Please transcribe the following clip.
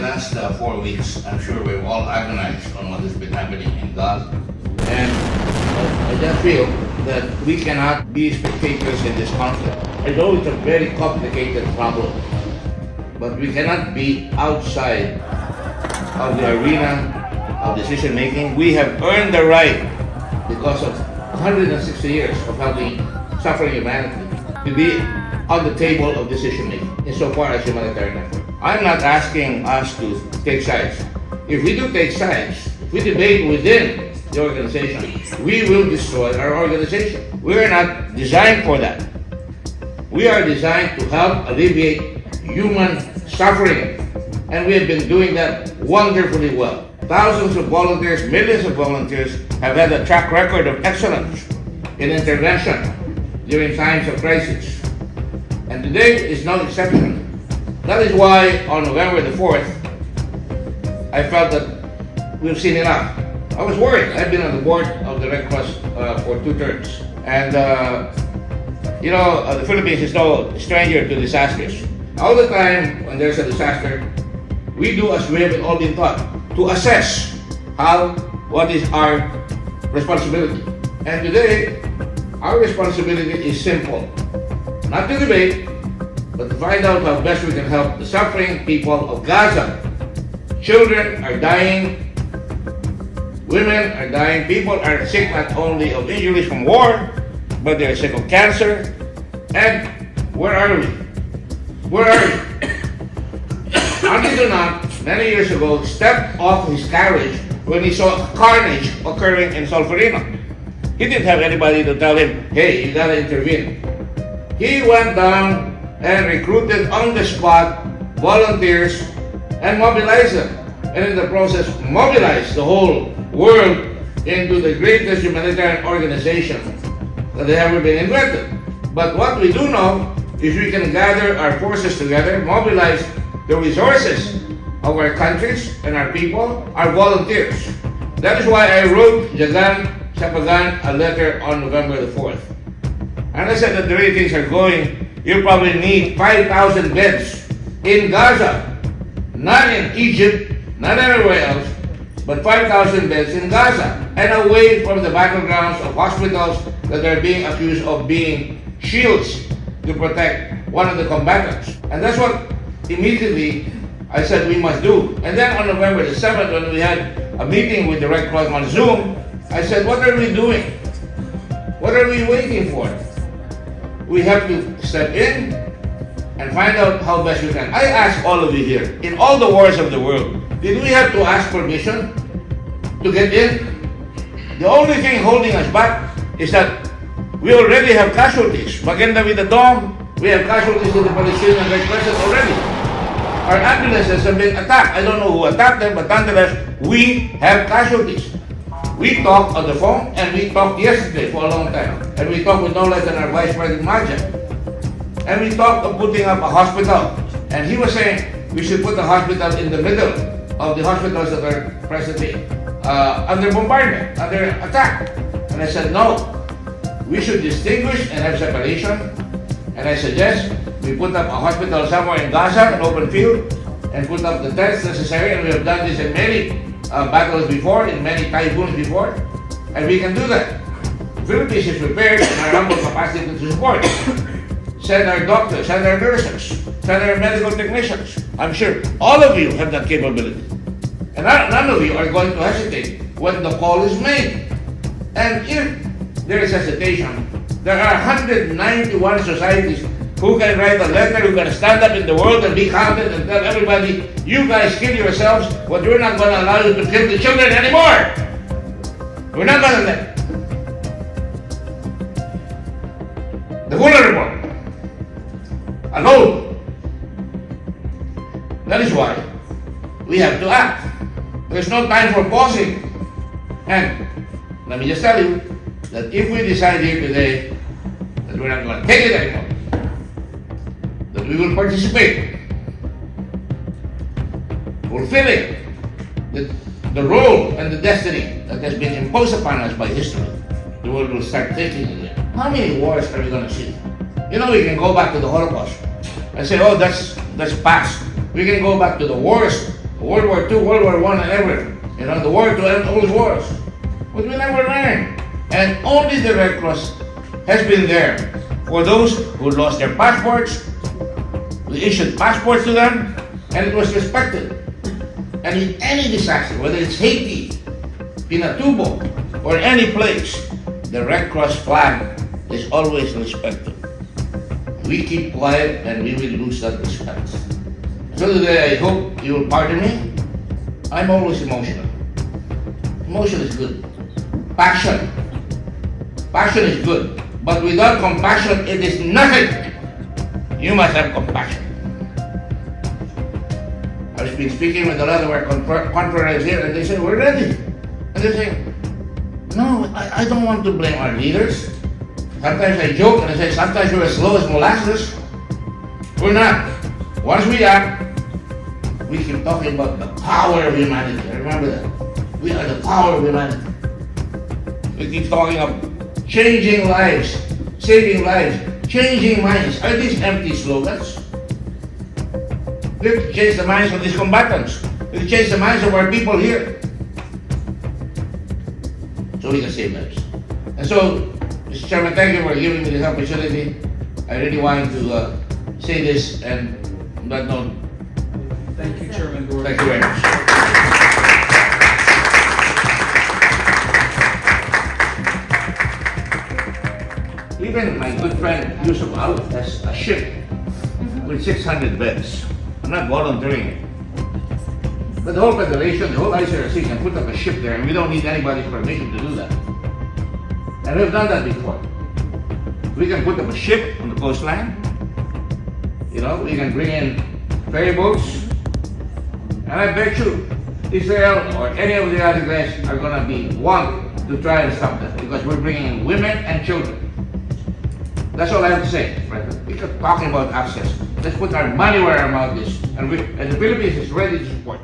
the last 4 weeks, I'm sure we've all agonized on what has been happening in Gaza. And I just feel that we cannot be spectators in this conflict. I know it's a very complicated problem, but we cannot be outside of the arena of decision making. We have earned the right, because of 160 years of having suffering humanity, to be on the table of decision making insofar as humanitarian effort. I'm not asking us to take sides. If we do take sides, if we debate within the organization, we will destroy our organization. We are not designed for that. We are designed to help alleviate human suffering, and we have been doing that wonderfully well. Thousands of volunteers, millions of volunteers have had a track record of excellence in intervention during times of crisis. And today is no exception. That is why on November the 4th, I felt that we've seen enough. I was worried. I've been on the board of the Red Cross for 2 terms. And the Philippines is no stranger to disasters. All the time when there's a disaster, we do as we have all been taught, to assess what is our responsibility. And today, our responsibility is simple. Not to debate, but to find out how best we can help the suffering people of Gaza. Children are dying, women are dying, people are sick not only of injuries from war, but they're sick of cancer. And where are we? Where are we? Andy Donat, many years ago, stepped off his carriage when he saw carnage occurring in Solferino. He didn't have anybody to tell him, hey, you gotta intervene. He went down and recruited on the spot volunteers and mobilized them. And in the process, mobilized the whole world into the greatest humanitarian organization that has ever been invented. But what we do know is we can gather our forces together, mobilize the resources of our countries and our people, our volunteers. That is why I wrote Jagan Sapagan a letter on November the 4th. And I said that the way things are going, you probably need 5,000 beds in Gaza, not in Egypt, not anywhere else, but 5,000 beds in Gaza, and away from the battlegrounds of hospitals that are being accused of being shields to protect one of the combatants. And that's what immediately I said we must do. And then on November the 7th, when we had a meeting with the Red Cross on Zoom, I said, what are we doing? What are we waiting for? We have to step in and find out how best we can. I ask all of you here, in all the wars of the world, did we have to ask permission to get in? The only thing holding us back is that we already have casualties. Maganda with the Dome, we have casualties in the Palestinian Red Crescent already. Our ambulances have been attacked. I don't know who attacked them, but nonetheless, we have casualties. We talked on the phone, and we talked yesterday for a long time. And we talked with no less than our Vice President Maja. And we talked of putting up a hospital. And he was saying we should put the hospital in the middle of the hospitals that are presently under bombardment, under attack. And I said, no, we should distinguish and have separation. And I suggest we put up a hospital somewhere in Gaza, an open field, and put up the tents necessary. And we have done this in many battles before, in many typhoons before, and we can do that. Philippines is prepared in our humble capacity to support. Send our doctors, send our nurses, send our medical technicians. I'm sure all of you have that capability. And none of you are going to hesitate when the call is made. And if there is hesitation, there are 191 societies who can write a letter, who can stand up in the world and be counted and tell everybody, you guys kill yourselves, but we're not going to allow you to kill the children anymore. We're not going to let the vulnerable alone. That is why we have to act. There's no time for pausing. And let me just tell you that if we decide here today that we're not going to take it anymore, that we will participate, fulfilling the role and the destiny that has been imposed upon us by history, the world will start thinking again. How many wars are we going to see? You know, we can go back to the Holocaust and say, oh, that's past. We can go back to the worst World War II, World War I, and everything. You know, the war to end all the wars. But we never learned. And only the Red Cross has been there for those who lost their passports. We issued passports to them, and it was respected. And in any disaster, whether it's Haiti, Pinatubo, or any place, the Red Cross flag is always respected. We keep quiet and we will lose that respect. So today I hope you will pardon me. I'm always emotional. Emotion is good. Passion. Passion is good. But without compassion, it is nothing. You must have compassion. I've been speaking with a lot of our confreres here, and they say, we're ready. And they say, no, I don't want to blame our leaders. Sometimes I joke and I say, sometimes we're as slow as molasses. We're not. Once we act, we keep talking about the power of humanity. Remember that. We are the power of humanity. We keep talking of changing lives, saving lives, changing minds. Are these empty slogans? We have to change the minds of these combatants. We have to change the minds of our people here. So we can save lives. And so, Mr. Chairman, thank you for giving me this opportunity. I really wanted to say this, and on that note, Thank you, Chairman Gordon. thank you very much. Even my good friend Yusuf Al has a ship with 600 beds. I'm not volunteering it. But the whole Federation, the whole ICRC can put up a ship there, and we don't need anybody's permission to do that. And we've done that before. We can put up a ship on the coastline. You know, we can bring in ferry boats. And I bet you, Israel or any of the other guys are going to be one to try and stop that, because we're bringing in women and children. That's all I have to say, President. We keep talking about access. Let's put our money where our mouth is, and the Philippines is ready to support.